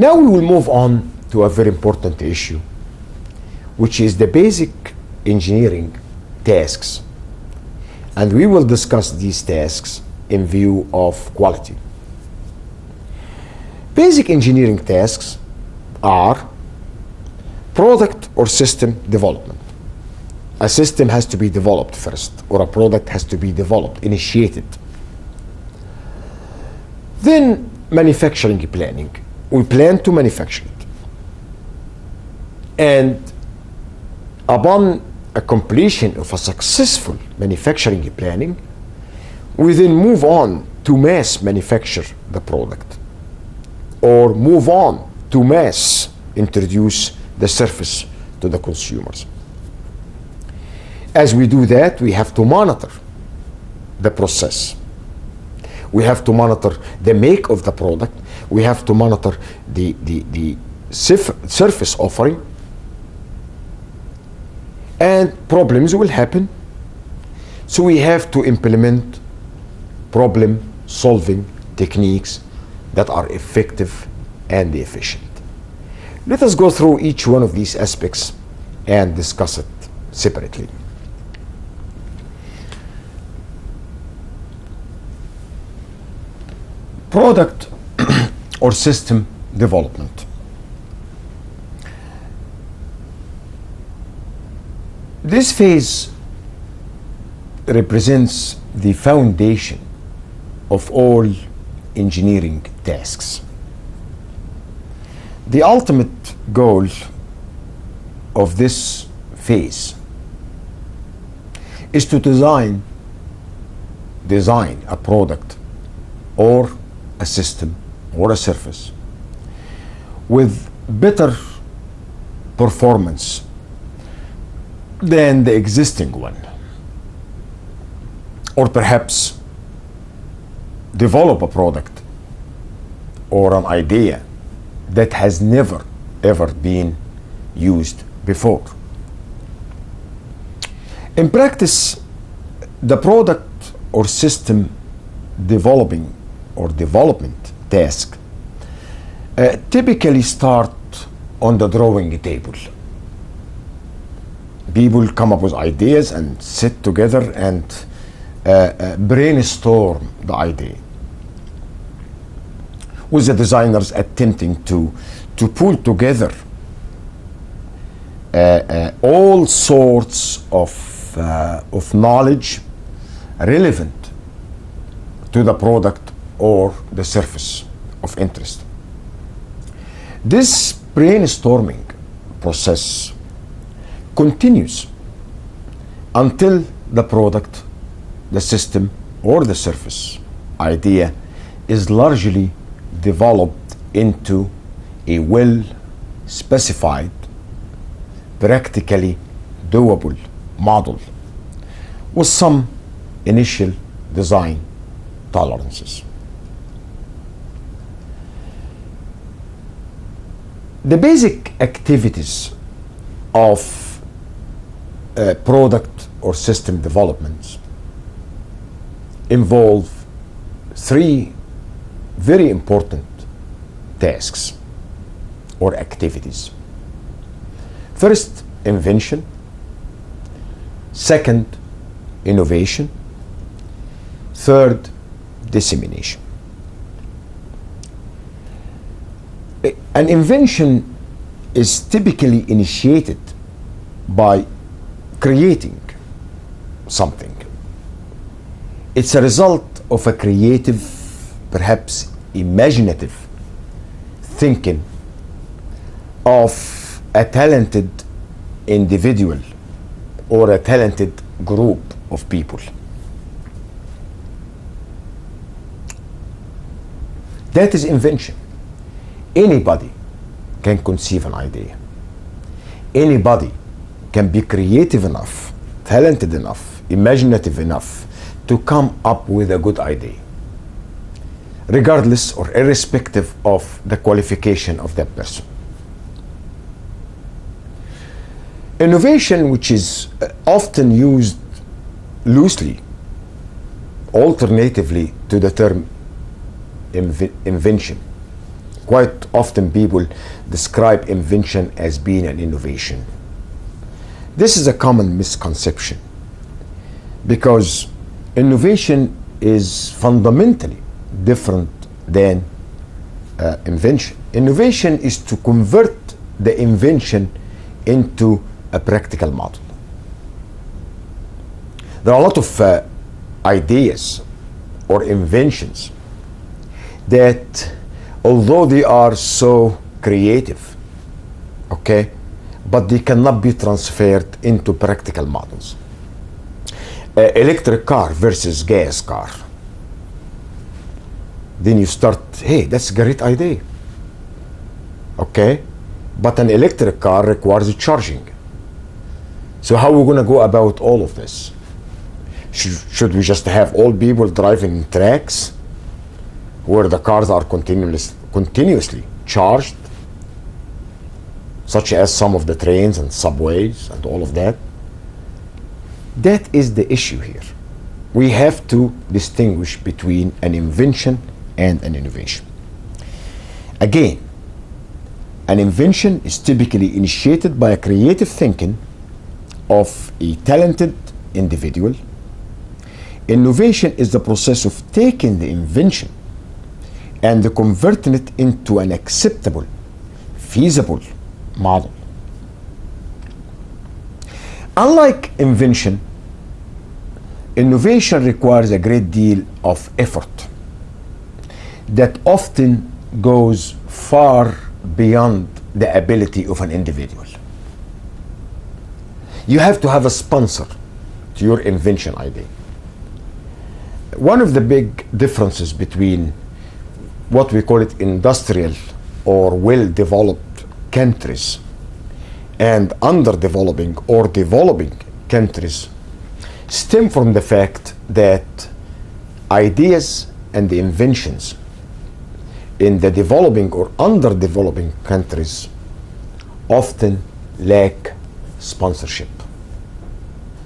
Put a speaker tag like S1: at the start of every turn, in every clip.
S1: Now we will move on to a very important issue, which is the basic engineering tasks. And we will discuss these tasks in view of quality. Basic engineering tasks are product or system development. A system has to be developed first, or a product has to be developed, initiated. Then manufacturing planning. We plan to manufacture it. And upon a completion of a successful manufacturing planning, we then move on to mass manufacture the product, or move on to mass introduce the service to the consumers. As we do that, we have to monitor the process. We have to monitor the make of the product. We have to monitor the service offering. And problems will happen. So we have to implement problem-solving techniques that are effective and efficient. Let us go through each one of these aspects and discuss it separately. Product or system development. This phase represents the foundation of all engineering tasks. The ultimate goal of this phase is to design a product or a system or a service with better performance than the existing one, or perhaps develop a product or an idea that has never ever been used before. In practice, the product or system development task typically start on the drawing table. People come up with ideas and sit together and brainstorm the idea, with the designers attempting to pull together all sorts of knowledge relevant to the product or the service of interest. This brainstorming process continues until the product, the system, or the service idea is largely developed into a well-specified, practically doable model with some initial design tolerances. The basic activities of product or system development involve three very important tasks or activities. First, invention. Second, innovation. Third, dissemination. An invention is typically initiated by creating something. It's a result of a creative, perhaps imaginative thinking of a talented individual or a talented group of people. That is invention. Anybody can conceive an idea. Anybody can be creative enough, talented enough, imaginative enough to come up with a good idea, regardless or irrespective of the qualification of that person. Innovation, which is often used loosely, alternatively to the term invention, Quite often people describe invention as being an innovation. This is a common misconception because innovation is fundamentally different than invention. Innovation is to convert the invention into a practical model. There are a lot of ideas or inventions that, although they are so creative, okay, but they cannot be transferred into practical models. Electric car versus gas car. Then you start, hey, that's a great idea. Okay, but an electric car requires charging. So how are we going to go about all of this? Should we just have all people driving in tracks where the cars are continuously charged, such as some of the trains and subways and all of that? That is the issue here. We have to distinguish between an invention and an innovation. Again, an invention is typically initiated by a creative thinking of a talented individual. Innovation is the process of taking the invention and converting it into an acceptable, feasible model. Unlike invention, innovation requires a great deal of effort that often goes far beyond the ability of an individual. You have to have a sponsor to your invention idea. One of the big differences between what we call it industrial or well-developed countries and underdeveloping or developing countries stem from the fact that ideas and the inventions in the developing or underdeveloping countries often lack sponsorship.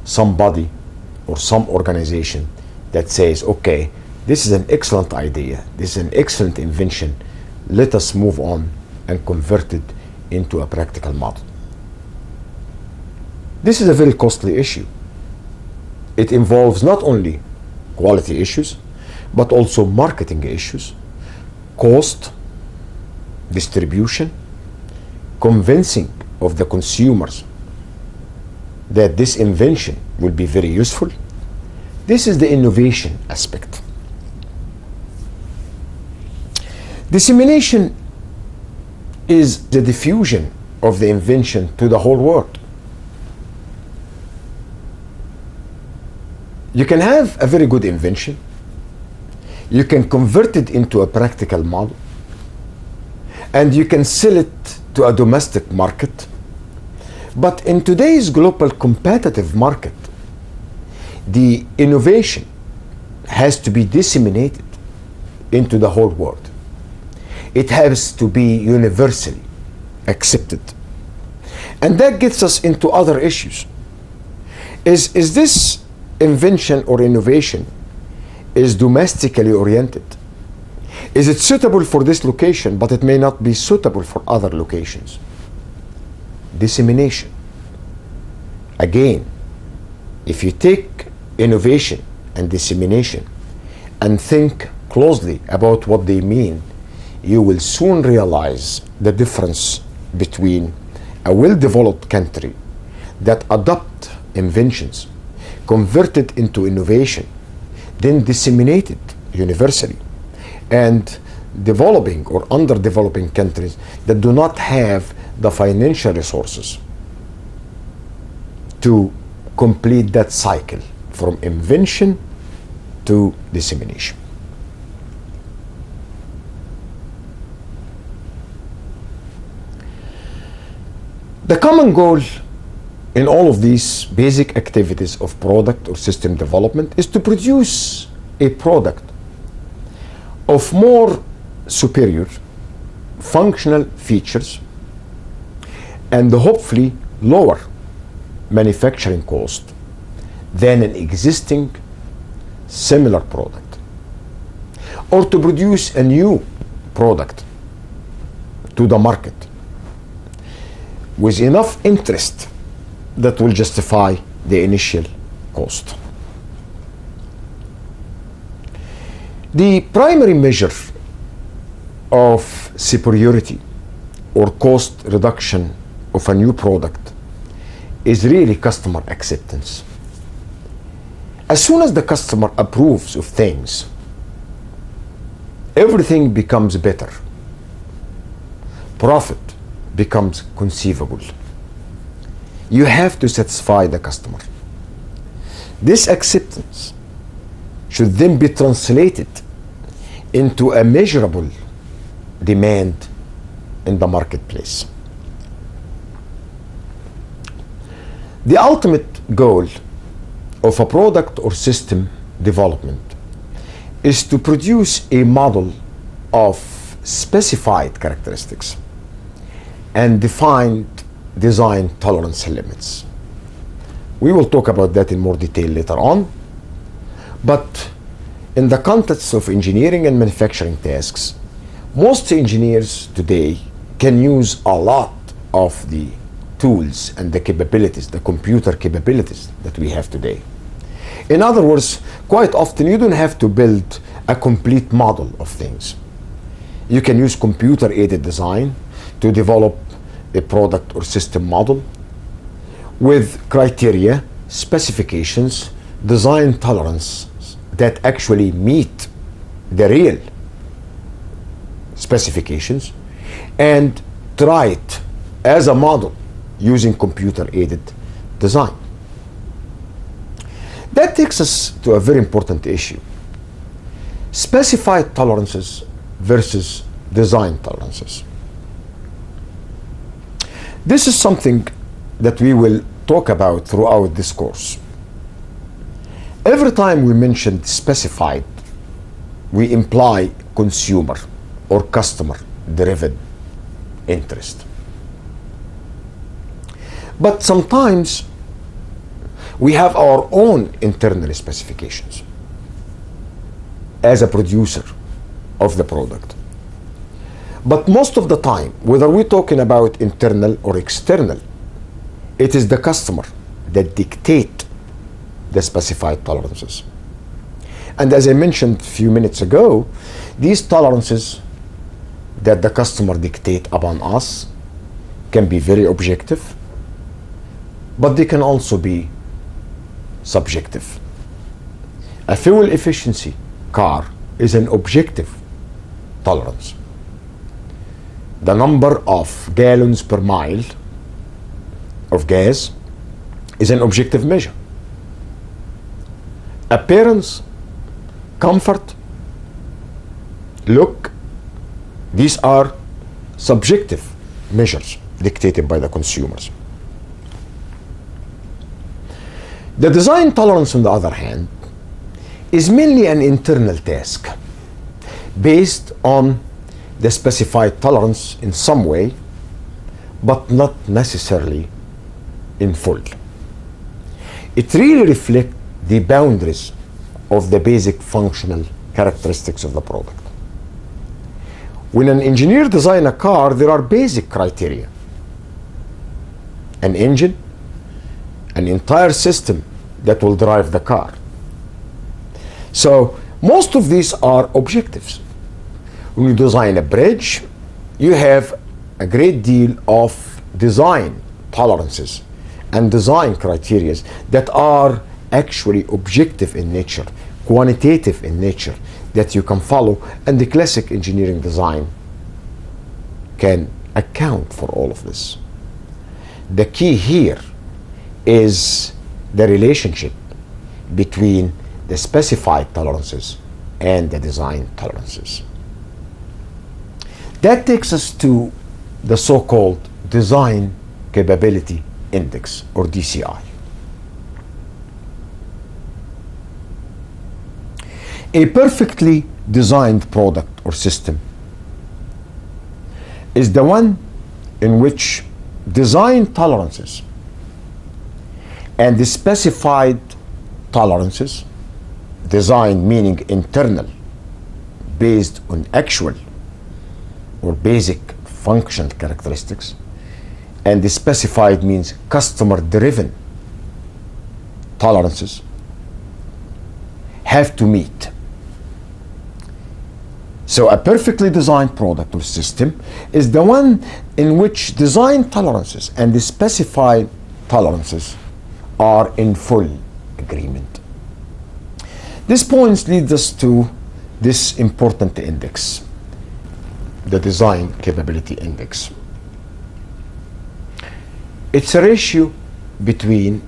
S1: Somebody or some organization that says, okay, this is an excellent idea, this is an excellent invention, let us move on and convert it into a practical model. This is a very costly issue. It involves not only quality issues, but also marketing issues, cost, distribution, convincing of the consumers that this invention will be very useful. This is the innovation aspect. Dissemination is the diffusion of the invention to the whole world. You can have a very good invention. You can convert it into a practical model, and you can sell it to a domestic market. But in today's global competitive market, the innovation has to be disseminated into the whole world. It has to be universally accepted. And that gets us into other issues. Is this invention or innovation is domestically oriented? Is it suitable for this location, but it may not be suitable for other locations? Dissemination. Again, if you take innovation and dissemination and think closely about what they mean, you will soon realize the difference between a well-developed country that adopt inventions, convert it into innovation, then disseminate it universally, and developing or underdeveloping countries that do not have the financial resources to complete that cycle from invention to dissemination. The common goal in all of these basic activities of product or system development is to produce a product of more superior functional features and hopefully lower manufacturing cost than an existing similar product, or to produce a new product to the market with enough interest that will justify the initial cost. The primary measure of superiority or cost reduction of a new product is really customer acceptance. As soon as the customer approves of things, everything becomes better. Profit becomes conceivable. You have to satisfy the customer. This acceptance should then be translated into a measurable demand in the marketplace. The ultimate goal of a product or system development is to produce a model of specified characteristics and defined design tolerance limits. We will talk about that in more detail later on, but in the context of engineering and manufacturing tasks, most engineers today can use a lot of the tools and the capabilities, the computer capabilities that we have today. In other words, quite often you don't have to build a complete model of things. You can use computer-aided design to develop a product or system model with criteria, specifications, design tolerance that actually meet the real specifications, and try it as a model using computer-aided design. That takes us to a very important issue: specified tolerances versus design tolerances. This is something that we will talk about throughout this course. Every time we mention specified, we imply consumer or customer-driven interest. But sometimes we have our own internal specifications as a producer of the product. But most of the time, whether we're talking about internal or external, it is the customer that dictate the specified tolerances. And as I mentioned a few minutes ago, these tolerances that the customer dictate upon us can be very objective, but they can also be subjective. A fuel efficiency car is an objective tolerance. The number of gallons per mile of gas is an objective measure. Appearance, comfort, look, these are subjective measures dictated by the consumers. The design tolerance, on the other hand, is mainly an internal task based on the specified tolerance in some way, but not necessarily in full. It really reflects the boundaries of the basic functional characteristics of the product. When an engineer designs a car, there are basic criteria: an engine, an entire system that will drive the car. So most of these are objectives. When you design a bridge, you have a great deal of design tolerances and design criteria that are actually objective in nature, quantitative in nature, that you can follow, and the classic engineering design can account for all of this. The key here is the relationship between the specified tolerances and the design tolerances. That takes us to the so-called Design Capability Index, or DCI. A perfectly designed product or system is the one in which design tolerances and the specified tolerances, design meaning internal, based on actual or basic functional characteristics, and the specified means customer-driven tolerances, have to meet. So a perfectly designed product or system is the one in which design tolerances and the specified tolerances are in full agreement. This point leads us to this important index, the Design Capability Index. It's a ratio between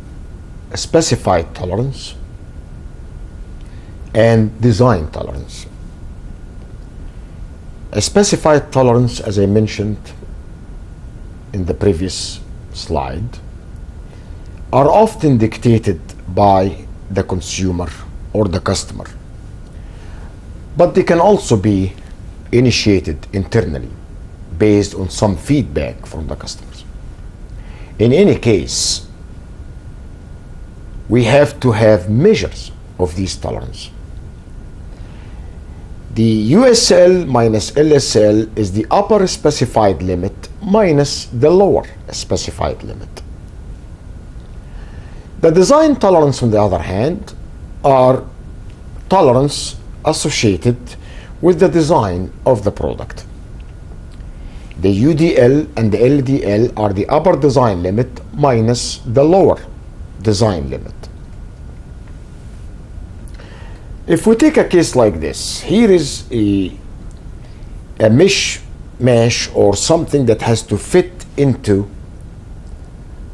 S1: a specified tolerance and design tolerance. A specified tolerance, as I mentioned in the previous slide, are often dictated by the consumer or the customer, but they can also be initiated internally based on some feedback from the customers. In any case, we have to have measures of these tolerances. The USL minus LSL is the upper specified limit minus the lower specified limit. The design tolerance, on the other hand, are tolerance associated with the design of the product. The UDL and the LDL are the upper design limit minus the lower design limit. If we take a case like this, here is a mishmash or something that has to fit into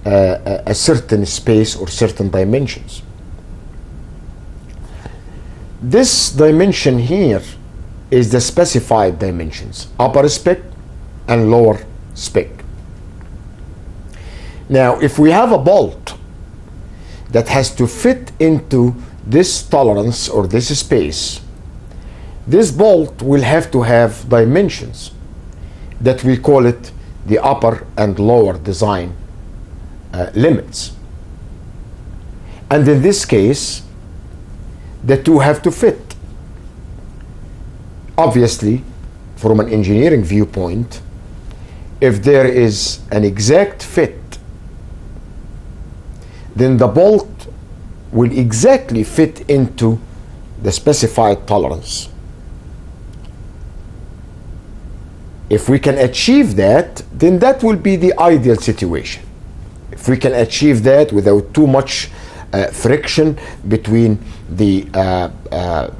S1: a certain space or certain dimensions. This dimension here is the specified dimensions, upper spec and lower spec. Now, if we have a bolt that has to fit into this tolerance or this space, this bolt will have to have dimensions that we call it the upper and lower design limits. And in this case, the two have to fit. Obviously, from an engineering viewpoint, if there is an exact fit, then the bolt will exactly fit into the specified tolerance. If we can achieve that, then that will be the ideal situation. If we can achieve that without too much friction between the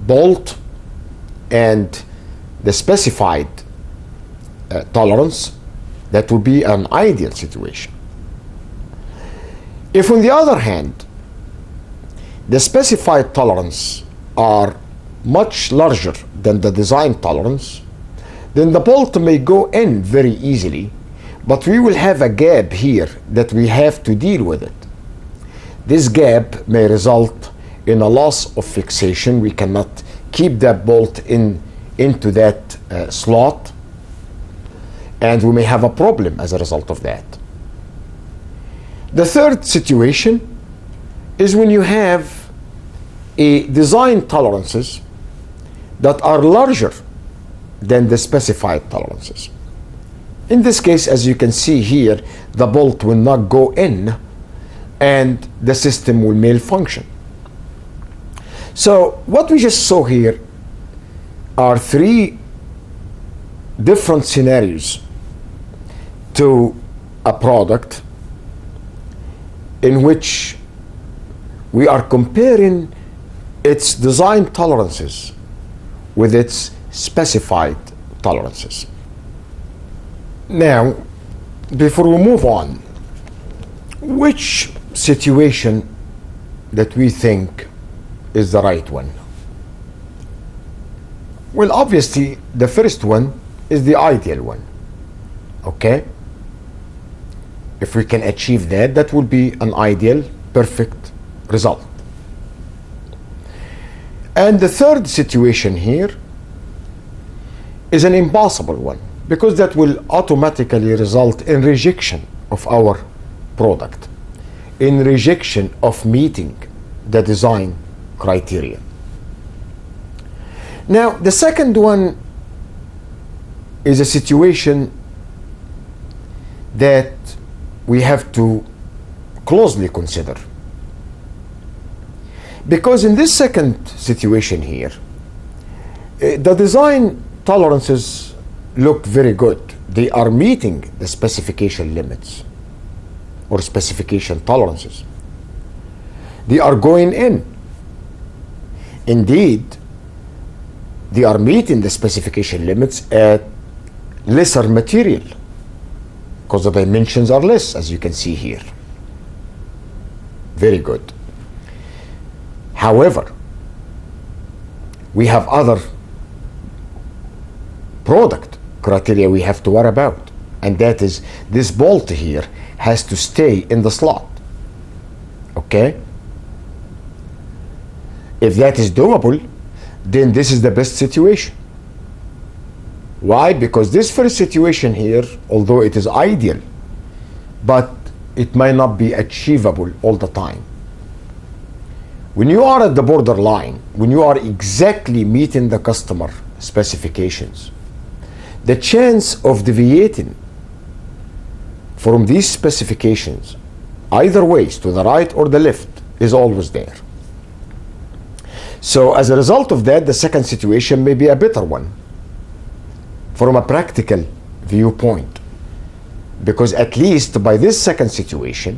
S1: bolt and the specified tolerance, that will be an ideal situation. If, on the other hand, the specified tolerance are much larger than the design tolerance, then the bolt may go in very easily, but we will have a gap here that we have to deal with it. This gap may result in a loss of fixation. We cannot keep that bolt into that slot, and we may have a problem as a result of that. The third situation is when you have a design tolerances that are larger than the specified tolerances. In this case, as you can see here, the bolt will not go in and the system will malfunction. So what we just saw here are three different scenarios to a product in which we are comparing its design tolerances with its specified tolerances. Now, before we move on, which situation that we think is the right one? Well, obviously, the first one is the ideal one. Okay? If we can achieve that, that will be an ideal, perfect result. And the third situation here is an impossible one, because that will automatically result in rejection of our product, in rejection of meeting the design criteria. Now, the second one is a situation that we have to closely consider. Because in this second situation here, the design tolerances look very good. They are meeting the specification limits or specification tolerances. They are going in. Indeed, they are meeting the specification limits at lesser material because the dimensions are less, as you can see here. Very good. However, we have other product criteria we have to worry about, and that is this bolt here has to stay in the slot. Okay? If that is doable, then this is the best situation. Why? Because this first situation here, although it is ideal, but it might not be achievable all the time. When you are at the borderline, when you are exactly meeting the customer specifications, the chance of deviating from these specifications, either ways, to the right or the left, is always there. So as a result of that, the second situation may be a better one from a practical viewpoint, because at least by this second situation,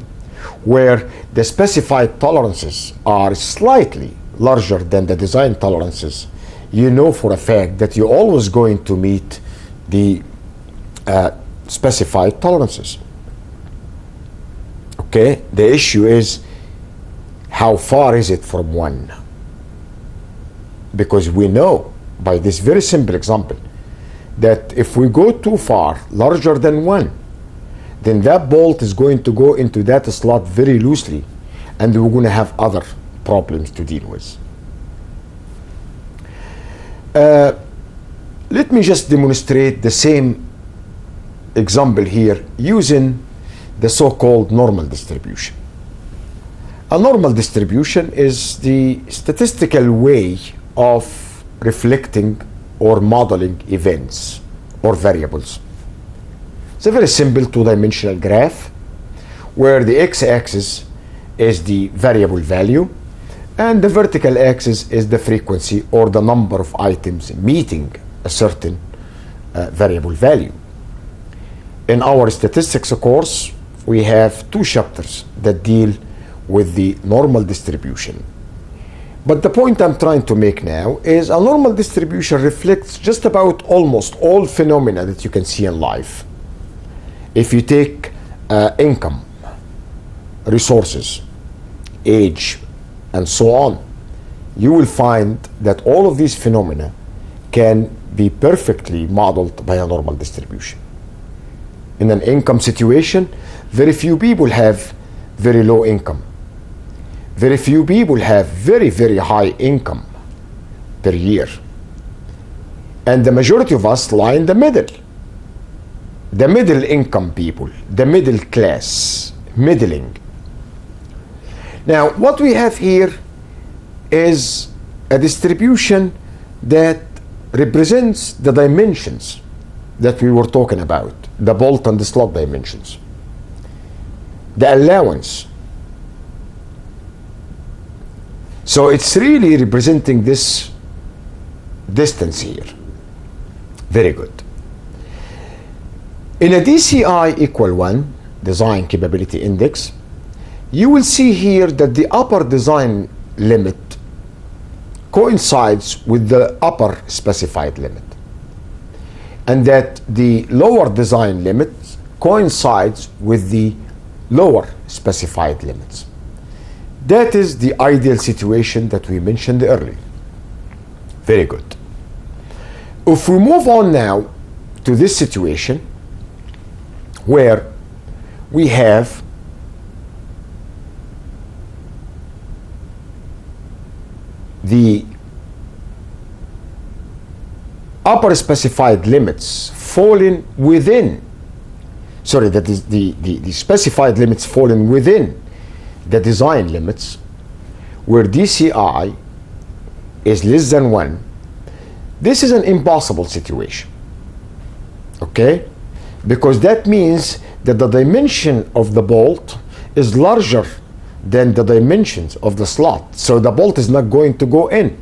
S1: where the specified tolerances are slightly larger than the design tolerances, you know for a fact that you're always going to meet the specified tolerances. Okay, the issue is how far is it from one? Because we know by this very simple example that if we go too far, larger than one, then that bolt is going to go into that slot very loosely, and we're going to have other problems to deal with. Let me just demonstrate the same example here using the so-called normal distribution. A normal distribution is the statistical way of reflecting or modeling events or variables. It's a very simple two-dimensional graph where the x-axis is the variable value and the vertical axis is the frequency or the number of items meeting a certain variable value. In our statistics course, we have 2 chapters that deal with the normal distribution. But the point I'm trying to make now is a normal distribution reflects just about almost all phenomena that you can see in life. If you take income, resources, age, and so on, you will find that all of these phenomena can be perfectly modeled by a normal distribution. In an income situation, very few people have very low income. Very few people have very, very high income per year. And the majority of us lie in the middle. The middle income people, the middle class, middling. Now, what we have here is a distribution that represents the dimensions that we were talking about, the bolt and the slot dimensions, the allowance. So it's really representing this distance here. Very good. In a DCI equal 1, Design Capability Index, you will see here that the upper design limit coincides with the upper specified limit, and that the lower design limit coincides with the lower specified limits. That is the ideal situation that we mentioned earlier. Very good. If we move on now to this situation where we have the upper specified limits falling within, that is the specified limits falling within the design limits, where DCI is less than 1, this is an impossible situation. Okay? Because that means that the dimension of the bolt is larger than the dimensions of the slot, so the bolt is not going to go in.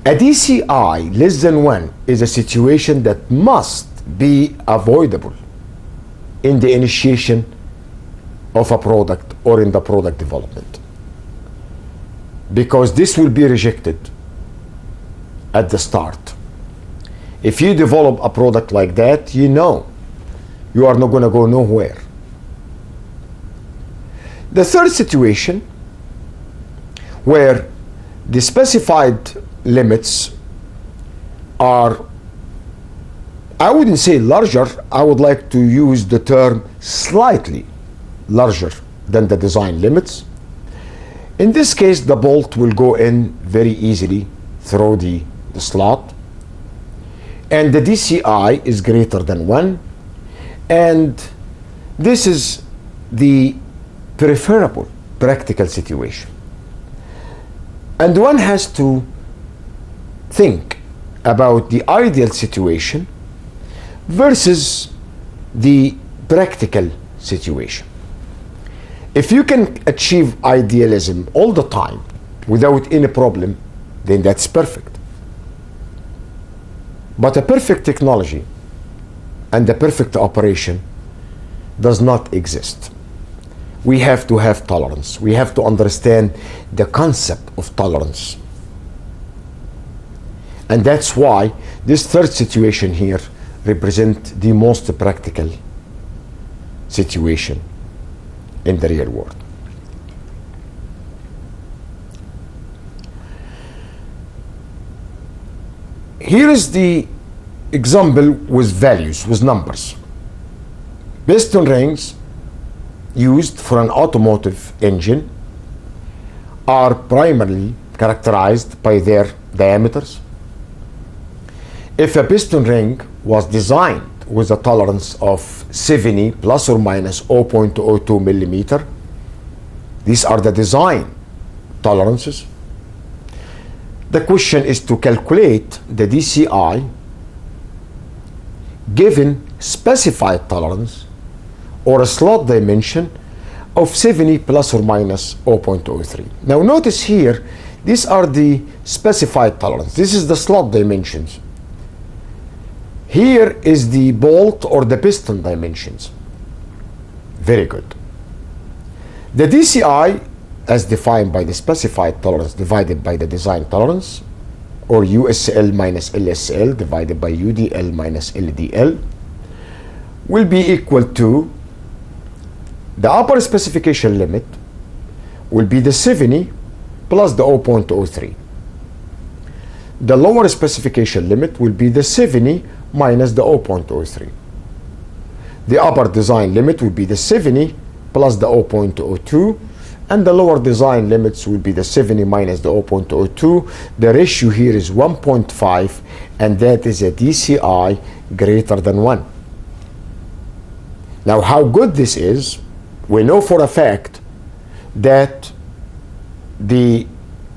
S1: A DCI less than 1 is a situation that must be avoidable in the initiation of a product or in the product development, because this will be rejected at the start. If you develop a product like that, you know you are not going to go nowhere. The third situation, where the specified limits are, I wouldn't say larger, I would like to use the term slightly larger than the design limits. In this case, the bolt will go in very easily through the slot, and the DCI is greater than 1, and this is the preferable practical situation. And one has to think about the ideal situation versus the practical situation. If you can achieve idealism all the time without any problem, then that's perfect. But a perfect technology and a perfect operation does not exist. We have to have tolerance. We have to understand the concept of tolerance. And that's why this third situation here represents the most practical situation in the real world. Here is the example with values, with numbers. Piston rings used for an automotive engine are primarily characterized by their diameters. If a piston ring was designed with a tolerance of 70 plus or minus 0.02 millimeter, these are the design tolerances. The question is to calculate the DCI given specified tolerance or a slot dimension of 70 plus or minus 0.03. Now notice here, these are the specified tolerance. This is the slot dimensions. Here is the bolt or the piston dimensions. Very good. The DCI, as defined by the specified tolerance divided by the design tolerance, or USL minus LSL divided by UDL minus LDL, will be equal to the upper specification limit will be the 70 plus the 0.03. The lower specification limit will be the 70 minus the 0.03. The upper design limit will be the 70 plus the 0.02, and the lower design limits will be the 70 minus the 0.02. The ratio here is 1.5, and that is a DCI greater than 1. Now, how good this is, we know for a fact that the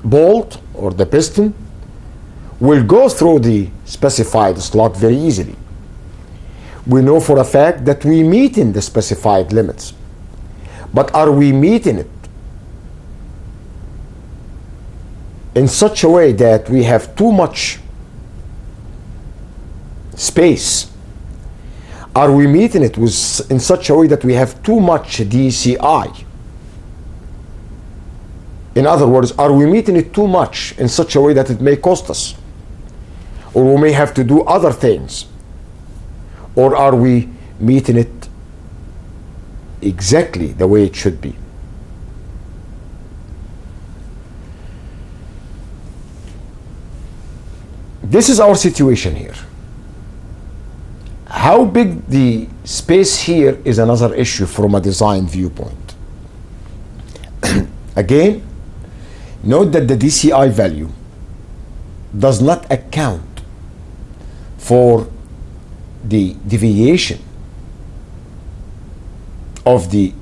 S1: bolt or the piston will go through the specified slot very easily. We know for a fact that we meet in the specified limits. But are we meeting it in such a way that we have too much space? Are we meeting it in such a way that we have too much DCI? In other words, are we meeting it too much in such a way that it may cost us? Or we may have to do other things? Or are we meeting it exactly the way it should be? This is our situation here. How big the space here is another issue from a design viewpoint. Again, note that the DCI value does not account for the deviation of the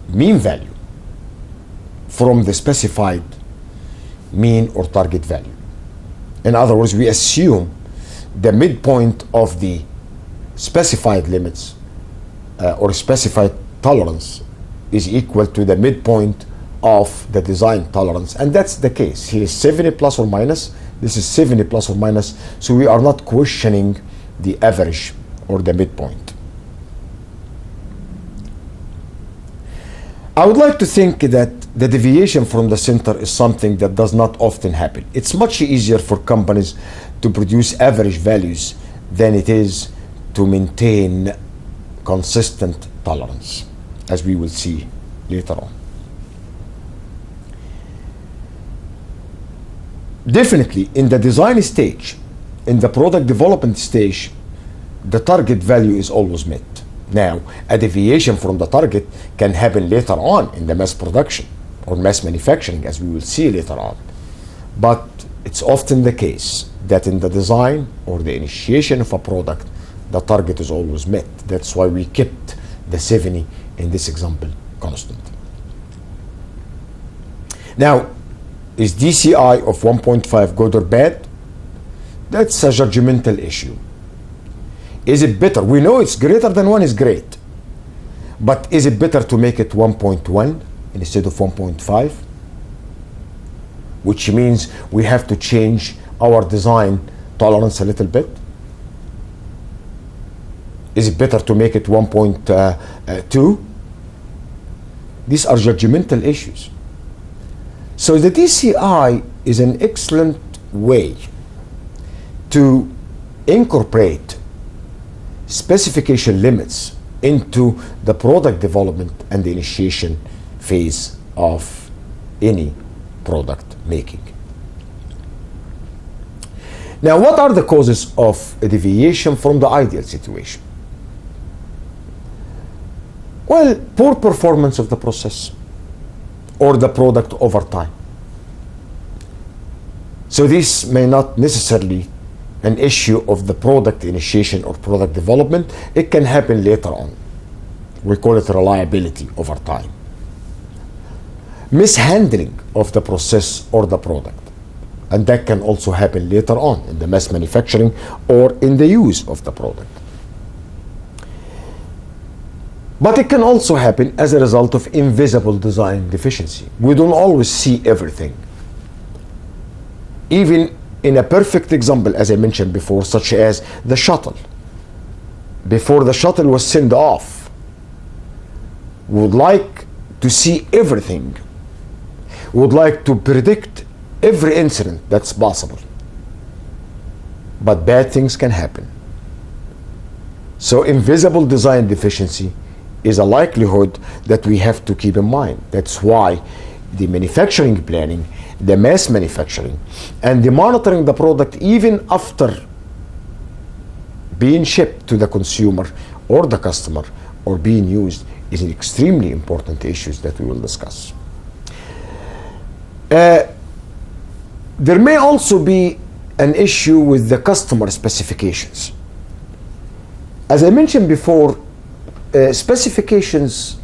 S1: mean value from the specified mean or target value. In other words, we assume the midpoint of the specified limits or specified tolerance is equal to the midpoint of the design tolerance, and that's the case. Here is 70 plus or minus, this is 70 plus or minus, so we are not questioning the average or the midpoint. I would like to think that the deviation from the center is something that does not often happen. It's much easier for companies to produce average values than it is to maintain consistent tolerance, as we will see later on. Definitely, in the design stage, in the product development stage, the target value is always met. Now, a deviation from the target can happen later on in the mass production or mass manufacturing, as we will see later on. But it's often the case that in the design or the initiation of a product, the target is always met. That's why we kept the 70 in this example constant. Now, is DCI of 1.5 good or bad? That's a judgmental issue. Is it better? We know it's greater than 1 is great. But is it better to make it 1.1 instead of 1.5? Which means we have to change our design tolerance a little bit. Is it better to make it 1.2? These are judgmental issues. So the DCI is an excellent way to incorporate specification limits into the product development and the initiation phase of any product making. Now, what are the causes of a deviation from the ideal situation? Well, poor performance of the process or the product over time. So this may not necessarily an issue of the product initiation or product development. It can happen later on. We call it reliability over time. Mishandling of the process or the product. And that can also happen later on in the mass manufacturing or in the use of the product. But it can also happen as a result of invisible design deficiency. We don't always see everything. Even in a perfect example, as I mentioned before, such as the shuttle. Before the shuttle was sent off, we would like to see everything. We would like to predict every incident that's possible. But bad things can happen. So invisible design deficiency is a likelihood that we have to keep in mind. That's why the manufacturing planning, the mass manufacturing, and the monitoring the product even after being shipped to the consumer or the customer or being used is an extremely important issue that we will discuss. There may also be an issue with the customer specifications. As I mentioned before, specifications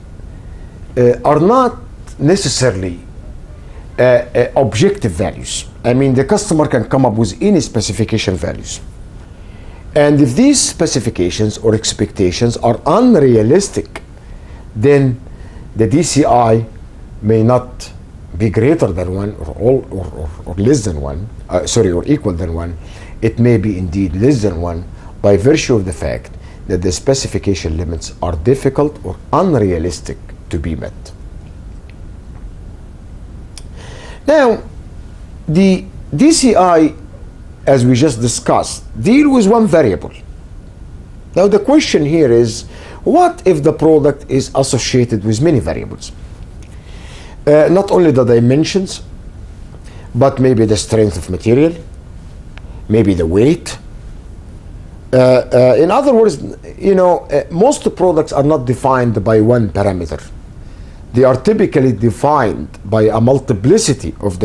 S1: are not necessarily objective values. I mean, the customer can come up with any specification values. And if these specifications or expectations are unrealistic, then the DCI may not be greater than 1 or less than 1, or equal than 1. It may be indeed less than 1 by virtue of the fact that the specification limits are difficult or unrealistic to be met. Now, the DCI, as we just discussed, deal with one variable. Now the question here is, what if the product is associated with many variables? Not only the dimensions, but maybe the strength of material, maybe the weight. In other words, most products are not defined by one parameter. They are typically defined by a multiplicity of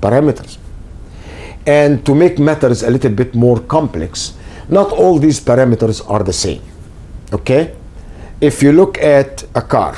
S1: parameters. And to make matters a little bit more complex, not all these parameters are the same. Okay? If you look at a car,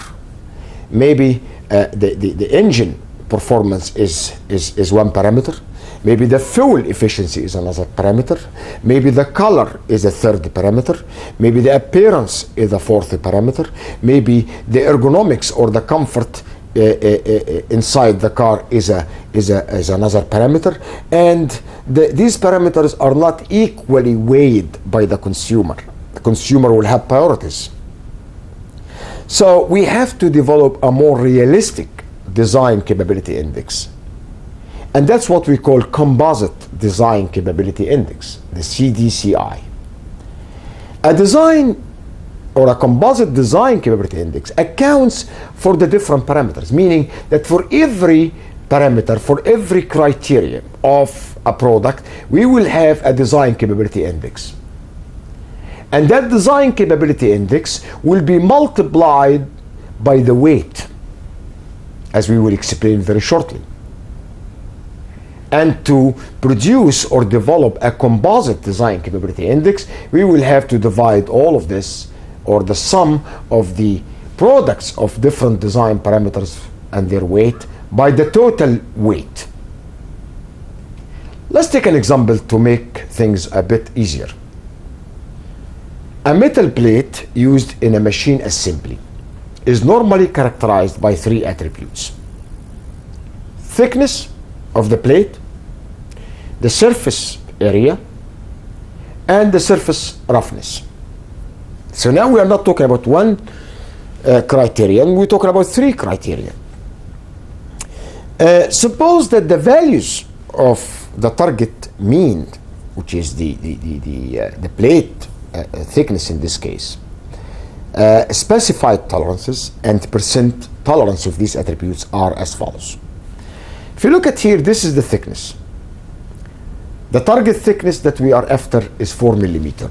S1: maybe the engine performance is one parameter. Maybe the fuel efficiency is another parameter. Maybe the color is a third parameter. Maybe the appearance is a fourth parameter. Maybe the ergonomics or the comfort inside the car is another parameter. And these parameters are not equally weighed by the consumer. The consumer will have priorities. So we have to develop a more realistic design capability index. And that's what we call Composite Design Capability Index, the CDCI. A design or a composite design capability index accounts for the different parameters, meaning that for every parameter, for every criteria of a product, we will have a design capability index. And that design capability index will be multiplied by the weight, as we will explain very shortly. And to produce or develop a composite design capability index, we will have to divide all of this, or the sum of the products of different design parameters and their weight, by the total weight. Let's take an example to make things a bit easier. A metal plate used in a machine assembly is normally characterized by three attributes: thickness of the plate, the surface area, and the surface roughness. So now we are not talking about one criterion, we're talking about three criteria. Suppose that the values of the target mean, which is the plate thickness in this case, specified tolerances and percent tolerance of these attributes are as follows. If you look at here, this is the thickness. The target thickness that we are after is 4 millimeter.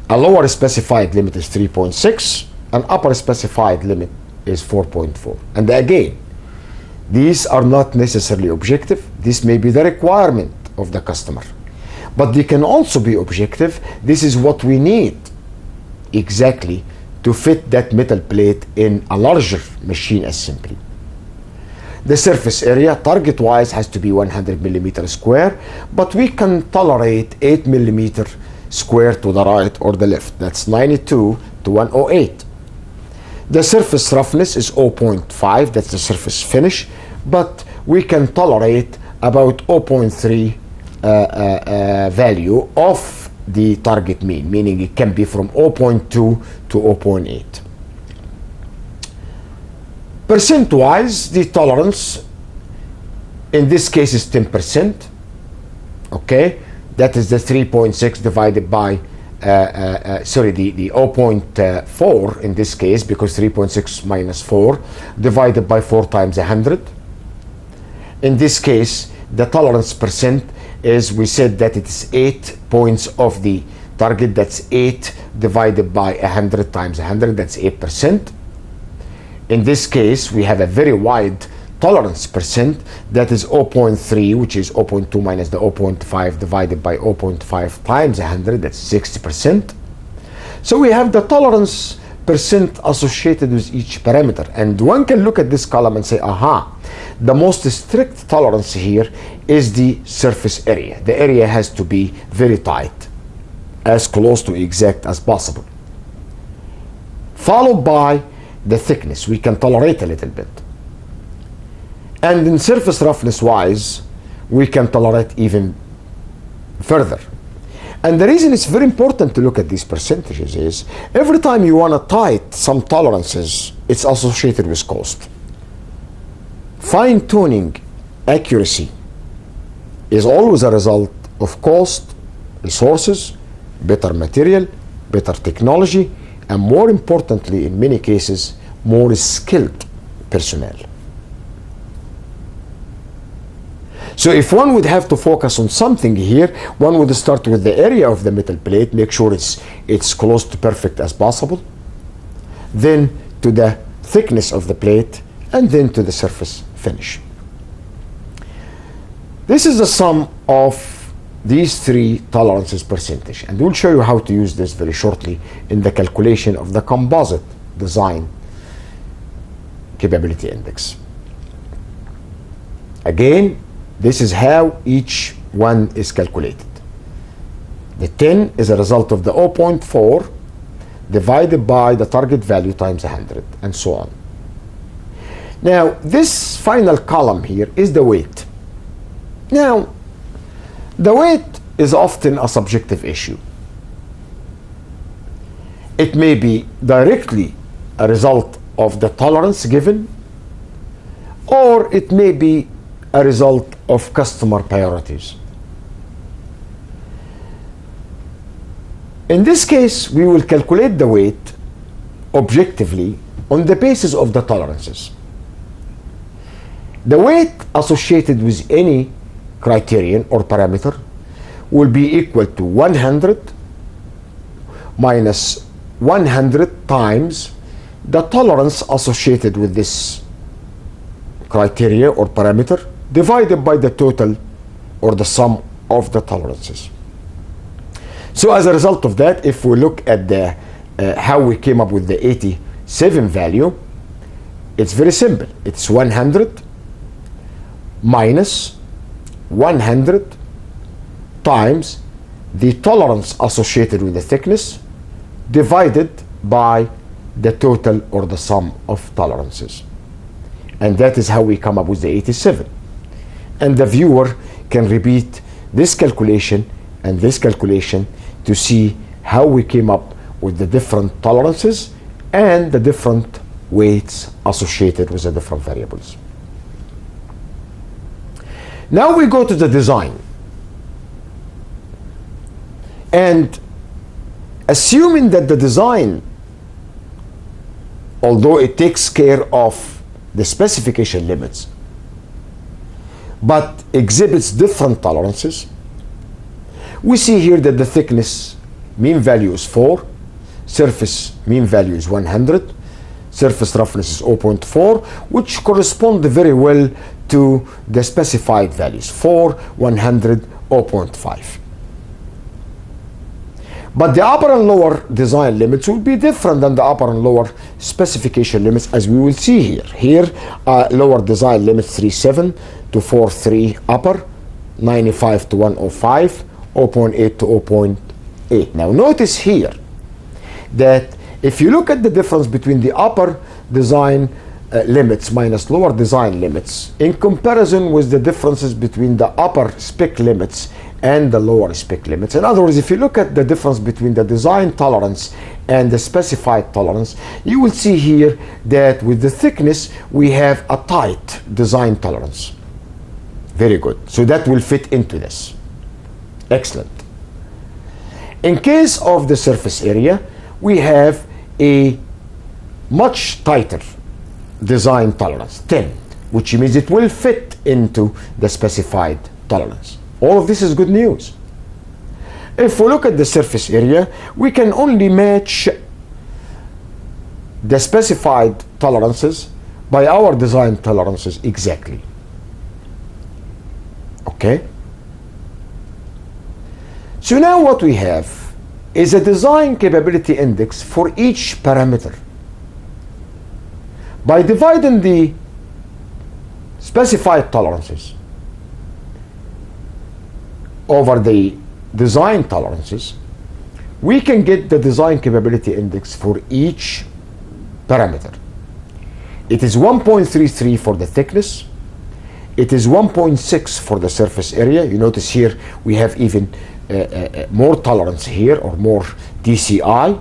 S1: A lower specified limit is 3.6, an upper specified limit is 4.4. And again, these are not necessarily objective. This may be the requirement of the customer, but they can also be objective. This is what we need exactly to fit that metal plate in a larger machine assembly. The surface area, target-wise, has to be 100 millimeter square, but we can tolerate 8 millimeter square to the right or the left. That's 92 to 108. The surface roughness is 0.5, that's the surface finish, but we can tolerate about 0.3 value of the target mean, meaning it can be from 0.2 to 0.8. Percent-wise, the tolerance in this case is 10%. Okay, that is the 3.6 divided by the 0.4 in this case, because 3.6 minus 4 divided by 4 times 100. In this case, the tolerance percent is, we said that it is 8 points of the target. That's 8 divided by 100 times 100. That's 8%. In this case, we have a very wide tolerance percent, that is 0.3, which is 0.2 minus the 0.5 divided by 0.5 times 100, that's 60%. So we have the tolerance percent associated with each parameter, and one can look at this column and say, aha, the most strict tolerance here is the surface area. The area has to be very tight, as close to exact as possible, followed by the thickness. We can tolerate a little bit. And in surface roughness wise, we can tolerate even further. And the reason it's very important to look at these percentages is every time you want to tighten some tolerances, it's associated with cost. Fine-tuning accuracy is always a result of cost, resources, better material, better technology, and more importantly, in many cases, more skilled personnel. So if one would have to focus on something here, one would start with the area of the metal plate, make sure it's close to perfect as possible, then to the thickness of the plate, and then to the surface finish. This is the sum of these three tolerances percentage, and we'll show you how to use this very shortly in the calculation of the composite design capability index. Again, This is how each one is calculated. The 10 is a result of the 0.4 divided by the target value times 100, and so on. Now, this final column here is the weight. Now, the weight is often a subjective issue. It may be directly a result of the tolerance given, or it may be a result of customer priorities. In this case, we will calculate the weight objectively on the basis of the tolerances. The weight associated with any criterion or parameter will be equal to 100 minus 100 times the tolerance associated with this criteria or parameter divided by the total or the sum of the tolerances. So as a result of that, if we look at the how we came up with the 87 value, it's very simple. It's 100 minus 100 times the tolerance associated with the thickness divided by the total or the sum of tolerances. And that is how we come up with the 87. And the viewer can repeat this calculation and this calculation to see how we came up with the different tolerances and the different weights associated with the different variables. Now we go to the design. And assuming that the design, although it takes care of the specification limits, but exhibits different tolerances, we see here that the thickness mean value is 4, surface mean value is 100, surface roughness is 0.4, which correspond very well to the specified values, 4, 100, 0.5. But the upper and lower design limits will be different than the upper and lower specification limits, as we will see here. Here, lower design limits 3.7 to 4.3 upper, 95 to 105, 0.8 to 0.8. Now notice here that if you look at the difference between the upper design limits minus lower design limits in comparison with the differences between the upper spec limits and the lower spec limits. In other words, if you look at the difference between the design tolerance and the specified tolerance, you will see here that with the thickness we have a tight design tolerance. Very good. So that will fit into this. Excellent. In case of the surface area, we have a much tighter design tolerance, 10, which means it will fit into the specified tolerance. All of this is good news. If we look at the surface area, we can only match the specified tolerances by our design tolerances exactly. Okay? So now what we have is a design capability index for each parameter. By dividing the specified tolerances over the design tolerances, we can get the design capability index for each parameter. It is 1.33 for the thickness. It is 1.6 for the surface area. You notice here we have even more tolerance here, or more DCI.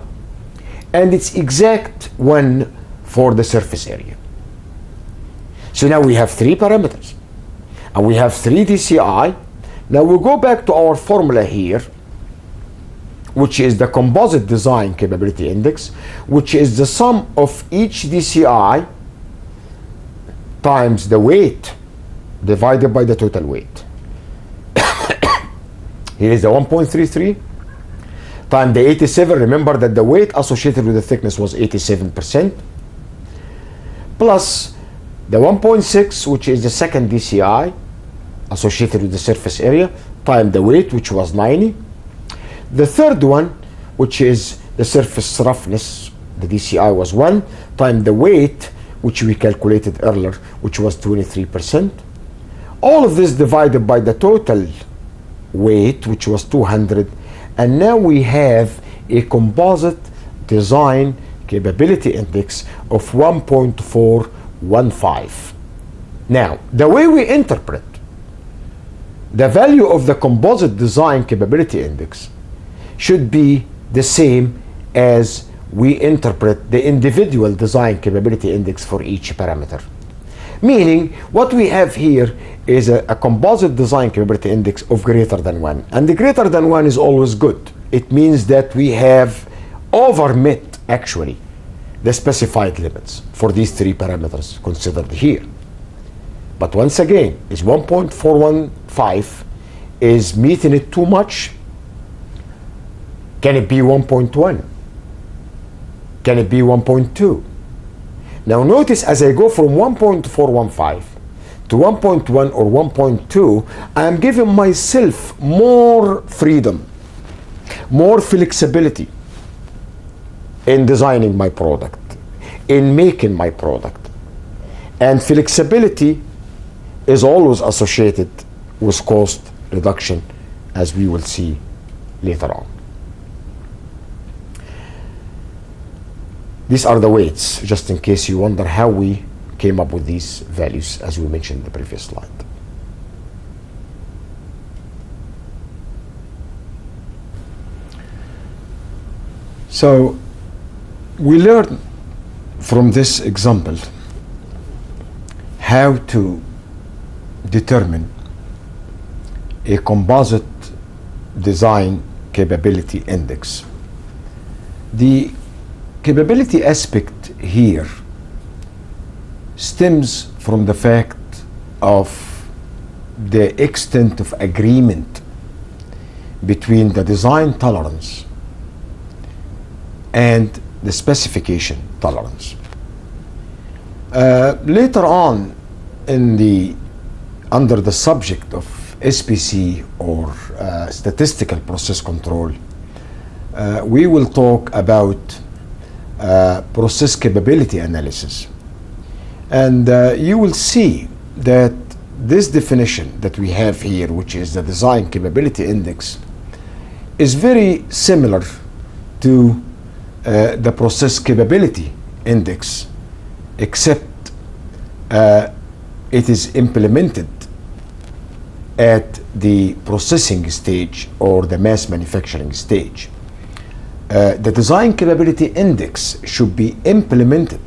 S1: And it's exact 1 for the surface area. So now we have 3 parameters. And we have 3 DCI. Now we'll go back to our formula here, which is the composite design capability index, which is the sum of each DCI times the weight divided by the total weight. Here is the 1.33 times the 87. Remember that the weight associated with the thickness was 87%, plus the 1.6, which is the second DCI associated with the surface area, times the weight, which was 90. The third one, which is the surface roughness, the DCI was 1, times the weight, which we calculated earlier, which was 23%, All of this divided by the total weight, which was 200, and now we have a composite design capability index of 1.415. Now, the way we interpret the value of the composite design capability index should be the same as we interpret the individual design capability index for each parameter. Meaning, what we have here is a composite design capability index of greater than 1. And the greater than 1 is always good. It means that we have over-met, actually, the specified limits for these three parameters considered here. But once again, is 1.415 is meeting it too much? Can it be 1.1? Can it be 1.2? Now notice, as I go from 1.415 to 1.1 or 1.2, I am giving myself more freedom, more flexibility in designing my product, in making my product. And flexibility is always associated with cost reduction, as we will see later on. These are the weights, just in case you wonder how we came up with these values, as we mentioned in the previous slide. So we learned from this example how to determine a composite design capability index. The capability aspect here stems from the fact of the extent of agreement between the design tolerance and the specification tolerance. Later on under the subject of SPC, or statistical process control, we will talk about process capability analysis. And you will see that this definition that we have here, which is the design capability index, is very similar to the process capability index, except it is implemented at the processing stage or the mass manufacturing stage. The design capability index should be implemented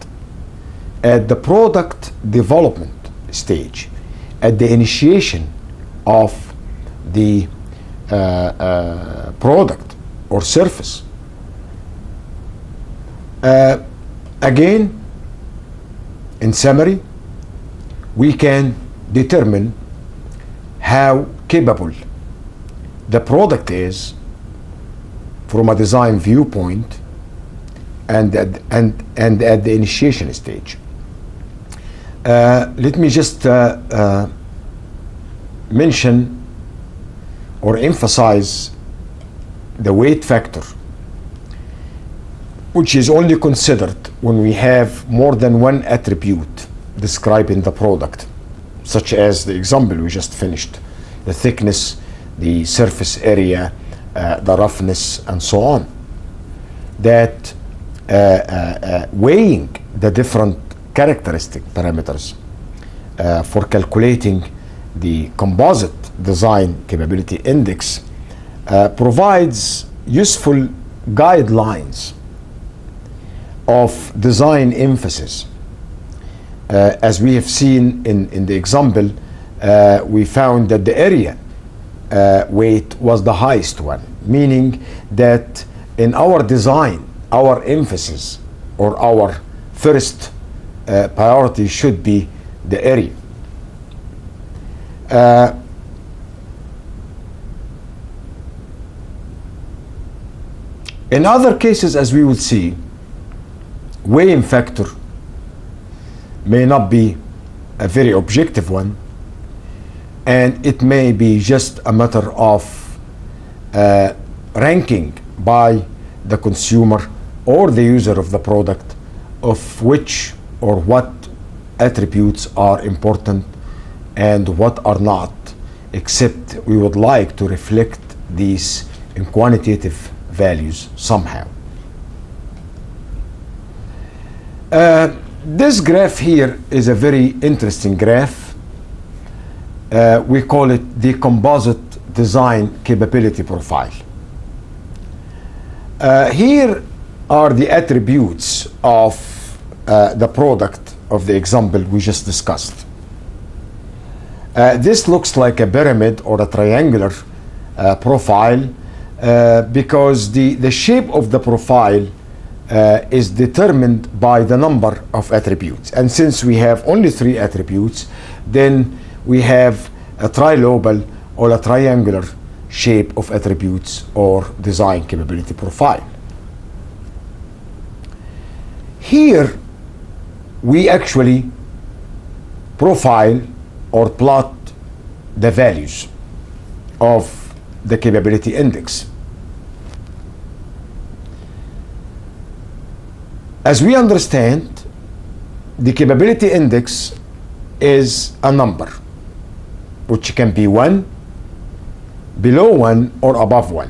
S1: at the product development stage, at the initiation of the product or service. Again, in summary, we can determine how capable the product is from a design viewpoint and at the initiation stage. Let me just mention or emphasize the weight factor, which is only considered when we have more than one attribute describing the product, such as the example we just finished: the thickness, the surface area, the roughness, and so on. That weighing the different characteristic parameters for calculating the composite design capability index provides useful guidelines of design emphasis. As we have seen in the example, we found that the area weight was the highest one, meaning that in our design, our emphasis or our first priority should be the area. In other cases, as we will see, weighing factor may not be a very objective one, and it may be just a matter of ranking by the consumer or the user of the product of which or what attributes are important and what are not, except we would like to reflect these in quantitative values somehow. This graph here is a very interesting graph. We call it the composite design capability profile. Here are the attributes of the product of the example we just discussed. This looks like a pyramid or a triangular profile because the shape of the profile is determined by the number of attributes. And since we have only 3 attributes, then we have a trilobal or a triangular shape of attributes or design capability profile. Here we actually profile or plot the values of the capability index. As we understand, the capability index is a number which can be 1, below 1, or above 1.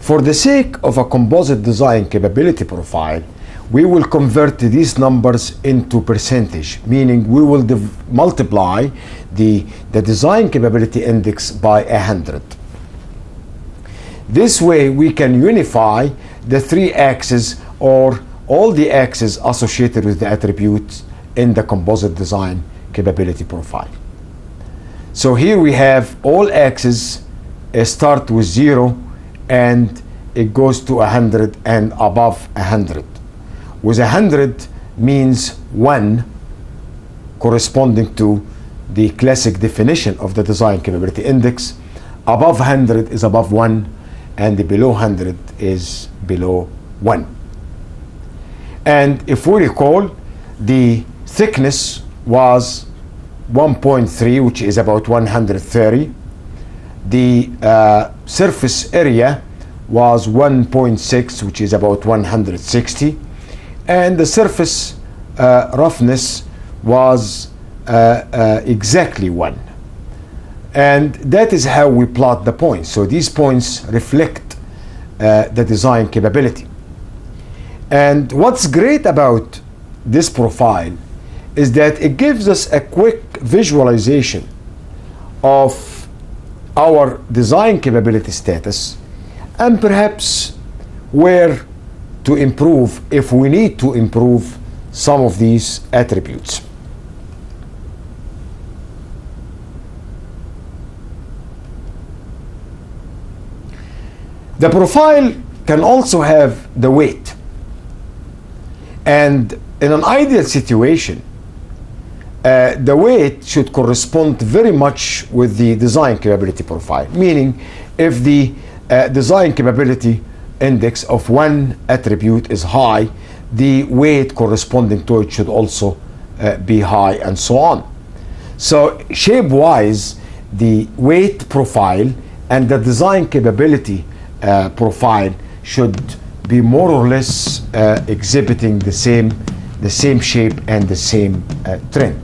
S1: For the sake of a composite design capability profile, we will convert these numbers into percentage, meaning we will multiply the design capability index by 100. This way we can unify the 3 axes or all the axes associated with the attributes in the composite design capability profile. So here we have all axes start with 0 and it goes to 100 and above 100. With 100 means 1 corresponding to the classic definition of the design capability index. Above 100 is above 1 and the below 100 is below 1. And if we recall, the thickness was 1.3, which is about 130. The surface area was 1.6, which is about 160. And the surface roughness was exactly 1. And that is how we plot the points. So these points reflect the design capability. And what's great about this profile is that it gives us a quick visualization of our design capability status and perhaps where to improve if we need to improve some of these attributes. The profile can also have the weight. And in an ideal situation, the weight should correspond very much with the design capability profile. Meaning, if the design capability index of one attribute is high, the weight corresponding to it should also be high, and so on. So shape-wise, the weight profile and the design capability profile should be more or less exhibiting the same shape and the same trend.